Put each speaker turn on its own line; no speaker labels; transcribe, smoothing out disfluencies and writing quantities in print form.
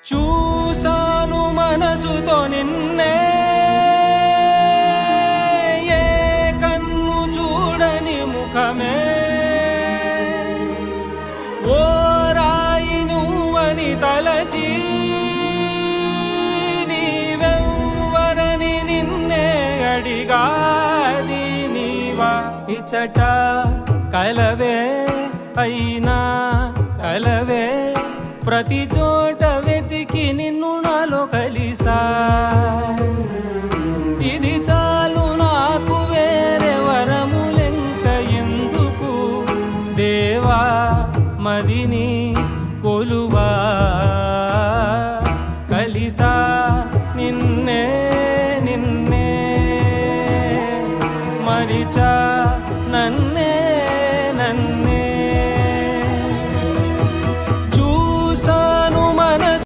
చూసాను మనసుతో నిన్నే, ఏ కన్ను చూడని ముఖమే, ఓ రాయి నువ్వని తలచి నీవెవ్వరని నిన్నే అడిగాది నీవా. ఇచ్చట కలవే అయినా కలవే, ప్రతి చోట వెతికి నిన్ను నాలో కలిసా. ఇది చాలు నాకు, వేరే వరములెంక ఎందుకు దేవా, మదిని కొలువా. కలిసా నిన్నే నిన్నే మరిచా